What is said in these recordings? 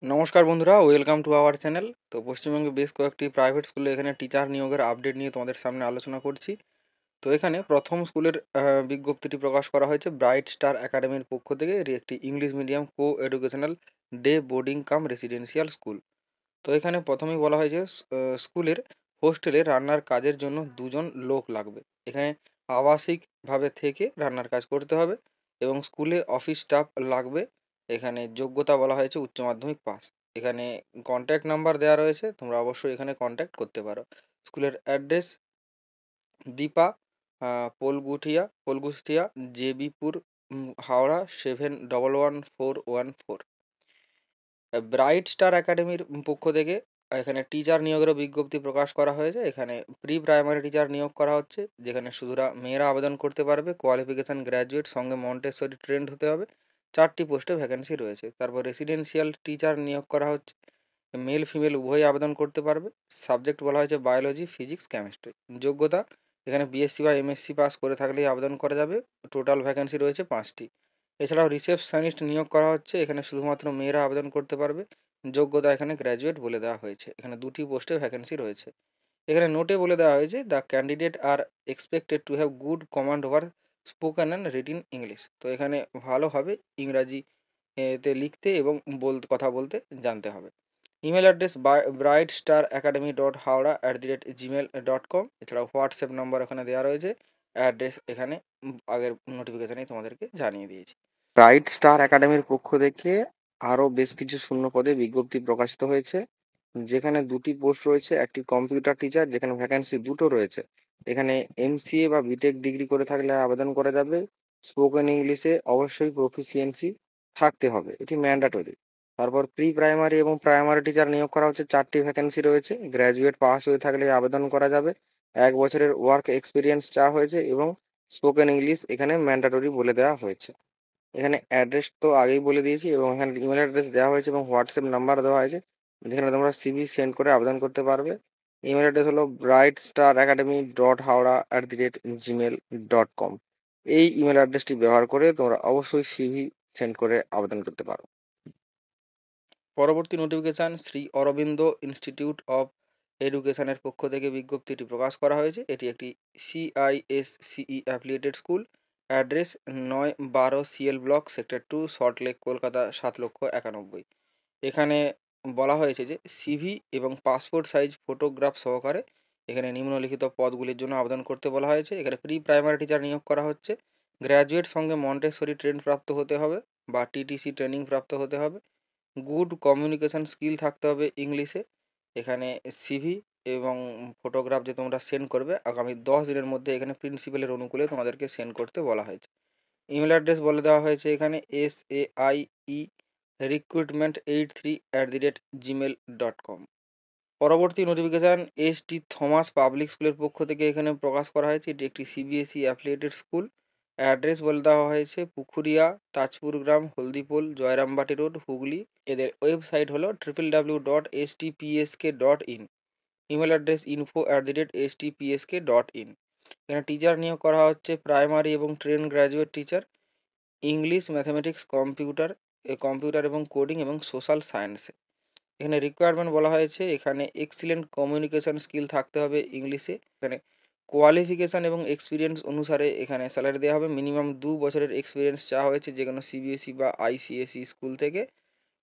নমস্কার বন্ধুরা, welcome to our channel. তো পশ্চিমবঙ্গে বেশ কয়েকটি প্রাইভেট স্কুলে এখানে টিচার নিয়োগের আপডেট নিয়ে তোমাদের সামনে আলোচনা করছি। তো এখানে প্রথম স্কুলের বিজ্ঞপ্তিটি প্রকাশ করা হয়েছে ব্রাইট স্টার একাডেমির পক্ষ থেকে। এটি একটি English medium coeducational day boarding cum residential school. তো এখানে প্রথমেই বলা হয়েছে স্কুলের হোস্টেলে রান্নার কাজের জন্য দুজন লোক লাগবে। এখানে আবাসিকভাবে থেকে রান্নার কাজ করতে হবে এবং স্কুলে অফিস স্টাফ লাগবে। এখানে যোগ্যতা বলা হয়েছে উচ্চ মাধ্যমিক পাস। এখানে কন্ট্যাক্ট নাম্বার দেওয়া রয়েছে, তোমরা অবশ্যই এখানে কন্ট্যাক্ট করতে পারো। স্কুলের address Dipa Polgustia Jebipur, Howrah 711414। Bright star একাডেমির পক্ষ থেকে এখানে টিচার নিয়োগেরও বিজ্ঞপ্তি প্রকাশ করা হয়েছে। এখানে প্রি প্রাইমারি টিচার নিয়োগ করা হচ্ছে, যেখানে শুধুরা মেয়েরা আবেদন করতে পারবে। কোয়ালিফিকেশান গ্র্যাজুয়েট, সঙ্গে মন্টেসরি ট্রেন্ড হতে হবে। 4টি পোস্টে ভ্যাকেন্সি রয়েছে। তারপর রেসিডেন্সিয়াল টিচার নিয়োগ করা হচ্ছে, মেল ফিমেল উভয়ই আবেদন করতে পারবে। সাবজেক্ট বলা হয়েছে বায়োলজি, ফিজিক্স, কেমিস্ট্রি। যোগ্যতা এখানে বিএসসি বা এমএসসি পাস করে থাকলেই আবেদন করা যাবে। টোটাল ভ্যাকেন্সি রয়েছে 5টি। এছাড়াও রিসেপশনিস্ট নিয়োগ করা হচ্ছে, এখানে শুধুমাত্র মেয়েরা আবেদন করতে পারবে। যোগ্যতা এখানে গ্র্যাজুয়েট বলে দেওয়া হয়েছে। এখানে 2টি পোস্টে ভ্যাকেন্সি রয়েছে। এখানে নোটে বলে দেওয়া হয়েছে the candidate are expected to have good command over spoken and written English. তো এখানে ভালোভাবে ইংরাজি তে লিখতে এবং কথা বলতে জানতে হবে। Email address bright star academy dot Howrah @gmail.com। এছাড়াও হোয়াটসঅ্যাপ নাম্বার এখানে দেওয়া রয়েছে। অ্যাড্রেস এখানে আগের নোটিফিকেশানেই তোমাদেরকে জানিয়ে দিয়েছি। ব্রাইট স্টার একাডেমির পক্ষ থেকে আরও বেশ কিছু শূন্য পদে বিজ্ঞপ্তি প্রকাশিত হয়েছে, যেখানে 2টি পোস্ট রয়েছে। একটি কম্পিউটার টিচার, যেখানে ভ্যাকেন্সি 2টো রয়েছে। এখানে এমসিএ বা বিটেক ডিগ্রি করে থাকলে আবেদন করা যাবে। স্পোকেন ইংলিশে অবশ্যই প্রফিসিয়েন্সি থাকতে হবে, এটি ম্যান্ডাটরি। তারপর প্রি প্রাইমারি এবং প্রাইমারি টিচার নিয়োগ করা হচ্ছে, 4টি ভ্যাকেন্সি রয়েছে। গ্র্যাজুয়েট পাস হয়ে থাকলে আবেদন করা যাবে। 1 বছরের ওয়ার্ক এক্সপিরিয়েন্স চাওয়া হয়েছে এবং স্পোকেন ইংলিশ এখানে ম্যান্ডাটরি বলে দেওয়া হয়েছে। এখানে অ্যাড্রেস তো আগেই বলে দিয়েছি এবং এখানে ইমেল অ্যাড্রেস দেওয়া হয়েছে এবং হোয়াটসঅ্যাপ নাম্বার দেওয়া হয়েছে, যেখানে তোমরা সিভি সেন্ড করে আবেদন করতে পারবে। ইমেল অ্যাড্রেস হলো brightstaracademy.haura@gmail.com। এই ইমেল অ্যাড্রেসটি ব্যবহার করে তোমরা অবশ্যই সিভি সেন্ড করে আবেদন করতে পারো। পরবর্তী notification Shri Aurobindo institute of এডুকেশনের পক্ষ থেকে বিজ্ঞপ্তিটি প্রকাশ করা হয়েছে। এটি একটি CISCE affiliated school. Address 9-12 CL block, sector 2, Salt Lake, Kolkata 7,91,000। এখানে বলা হয়েছে যে সিভি এবং পাসপোর্ট সাইজ ফটোগ্রাফ সহকারে এখানে নিম্নলিখিত পদগুলির জন্য আবেদন করতে বলা হয়েছে। এখানে প্রি প্রাইমারি টিচার নিয়োগ করা হচ্ছে। গ্র্যাজুয়েট সঙ্গে মন্টেসরি ট্রেন প্রাপ্ত হতে হবে বা টিটিসি ট্রেনিং প্রাপ্ত হতে হবে। গুড কমিউনিকেশন স্কিল থাকতে হবে ইংলিশে। এখানে সিভি এবং ফটোগ্রাফ যে তোমরা সেন্ড করবে আগামী 10 দিনের মধ্যে এখানে প্রিন্সিপালের অনুকূলে তোমাদেরকে সেন্ড করতে বলা হয়েছে। ইমেল অ্যাড্রেস বলে দেওয়া হয়েছে এখানে SAIE recruitment83@gmail.com। পরবর্তী নোটিফিকেশান ST থমাস পাবলিক স্কুলের পক্ষ থেকে এখানে প্রকাশ করা হয়েছে। এটি একটি CBSE অ্যাফিলিয়েটেড স্কুল। অ্যাড্রেস বলে দেওয়া হয়েছে পুকুরিয়া, তাজপুর গ্রাম, হলদিপোল, জয়রামবাটি রোড, হুগলি। এদের ওয়েবসাইট হলো www.stpsk.in। Email address info@stpsk.in। এখানে টিচার নিয়োগ করা হচ্ছে প্রাইমারি এবং train graduate teacher, English, mathematics, computer এবং কোডিং এবং সোশ্যাল সায়েন্সে। এখানে রিকোয়ারমেন্ট বলা হয়েছে এখানে এক্সিলেন্ট কমিউনিকেশন স্কিল থাকতে হবে ইংলিশে। এখানে কোয়ালিফিকেশান এবং এক্সপিরিয়েন্স অনুসারে এখানে স্যালারি দেওয়া হবে। মিনিমাম 2 বছরের এক্সপিরিয়েন্স চাওয়া হয়েছে, যে কোনো CBSE বা ICSE স্কুল থেকে।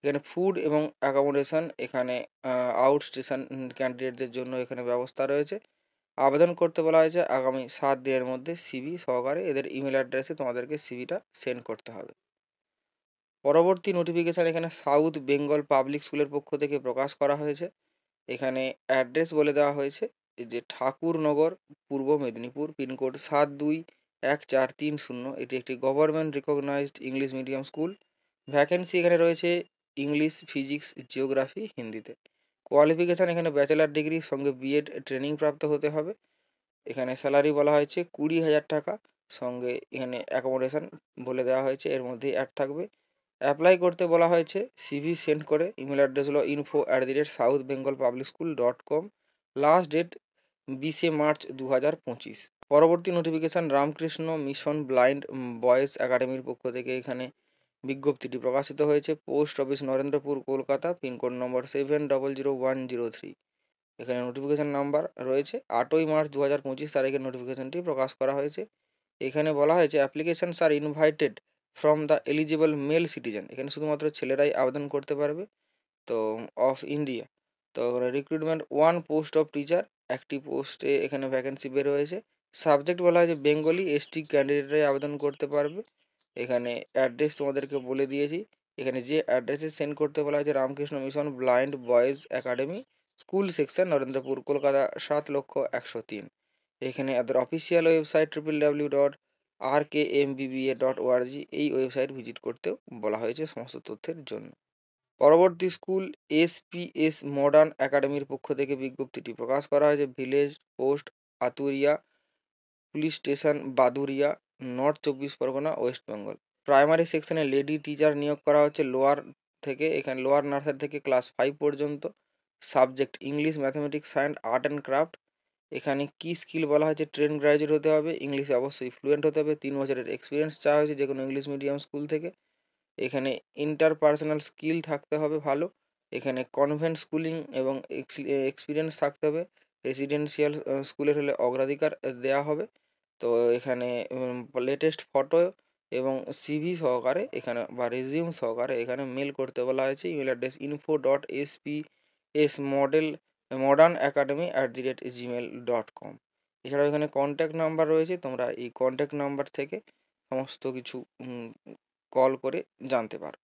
এখানে ফুড এবং অ্যাকোমোডেশন এখানে আউট স্টেশন ক্যান্ডিডেটদের জন্য এখানে ব্যবস্থা রয়েছে। আবেদন করতে বলা হয়েছে আগামী 7 দিনের মধ্যে সিভি সহকারে। এদের ইমেল অ্যাড্রেসে তোমাদেরকে সিভিটা সেন্ড করতে হবে। পরবর্তী নোটিফিকেশান এখানে সাউথ বেঙ্গল পাবলিক স্কুলের পক্ষ থেকে প্রকাশ করা হয়েছে। এখানে অ্যাড্রেস বলে দেওয়া হয়েছে এই যে ঠাকুরনগর, পূর্ব মেদিনীপুর, পিনকোড 721430। এটি একটি government recognised English medium school. Vacancy এখানে রয়েছে ইংলিশ, ফিজিক্স, জিওগ্রাফি, হিন্দিতে। কোয়ালিফিকেশান এখানে ব্যাচেলার ডিগ্রি সঙ্গে বিএড ট্রেনিং প্রাপ্ত হতে হবে। এখানে স্যালারি বলা হয়েছে 20,000 টাকা, সঙ্গে এখানে অ্যাকোমোডেশন বলে দেওয়া হয়েছে, এর মধ্যেই অ্যাড থাকবে। অ্যাপ্লাই করতে বলা হয়েছে সিভি সেন্ড করে। ইমেল অ্যাড্রেস হলো info@southbengalpublicschool.com। Last date 20 March 2025। পরবর্তী notification Ramakrishna Mission blind boys একাডেমির পক্ষ থেকে এখানে বিজ্ঞপ্তিটি প্রকাশিত হয়েছে post office Narendrapur Kolkata pincode number 700103। এখানে নোটিফিকেশন নাম্বার রয়েছে 8ই মার্চ 2025 তারিখে নোটিফিকেশনটি প্রকাশ করা হয়েছে। এখানে বলা হয়েছে applications are invited from the eligible male citizen, এখানে শুধুমাত্র ছেলেরাই আবেদন করতে পারবে। তো অফ ইন্ডিয়া, তো recruitment one post of teacher, একটি পোস্টে এখানে ভ্যাকেন্সি বের হয়েছে। সাবজেক্ট বলা হয়েছে বেঙ্গলি, এসটি ক্যান্ডিডেটরাই আবেদন করতে পারবে। এখানে অ্যাড্রেস তোমাদেরকে বলে দিয়েছি। এখানে যে অ্যাড্রেসে সেন্ড করতে বলা হয়েছে Ramakrishna Mission blind boys academy, school section, Narendrapur, Kolkata 7,01,03। এখানে এদের অফিসিয়াল ওয়েবসাইট www.rkmbba.org, এই ওয়েবসাইট ভিজিট করতেও বলা হয়েছে সমস্ত তথ্যের জন্য। পরবর্তী স্কুল এসপিএস মডার্ন একাডেমির পক্ষ থেকে বিজ্ঞপ্তিটি প্রকাশ করা হয়েছে village post Aturia, police station Baduria, north 24 Parganas, west Bengal. Primary সেকশনে লেডি টিচার নিয়োগ করা হচ্ছে লোয়ার থেকে, এখানে লোয়ার নার্সারি থেকে ক্লাস 5 পর্যন্ত। Subject English, mathematics, science, art and craft. এখানে কি স্কিল বলা হয়েছে ট্রেন গ্র্যাজুয়েট হতে হবে, ইংলিশে অবশ্যই ফ্লুয়েন্ট হতে হবে, 3 বছরের এক্সপিরিয়েন্স চাওয়া হয়েছে যে কোনো ইংলিশ মিডিয়াম স্কুল থেকে। এখানে ইন্টারপার্সোনাল স্কিল থাকতে হবে ভালো। এখানে কনভেন্ট স্কুলিং এবং এক্সপিরিয়েন্স থাকতে হবে। রেসিডেন্সিয়াল স্কুলের হলে অগ্রাধিকার দেওয়া হবে। তো এখানে লেটেস্ট ফটো এবং সিভি সহকারে এখানে বা রেজিউম সহকারে এখানে মেল করতে বলা হয়েছে। Email address info.spsmodel academy@gmail.com। এছাড়াও এখানে কন্ট্যাক্ট নাম্বার রয়েছে, তোমরা এই কন্ট্যাক্ট নাম্বার থেকে সমস্ত কিছু কল করে জানতে পারো।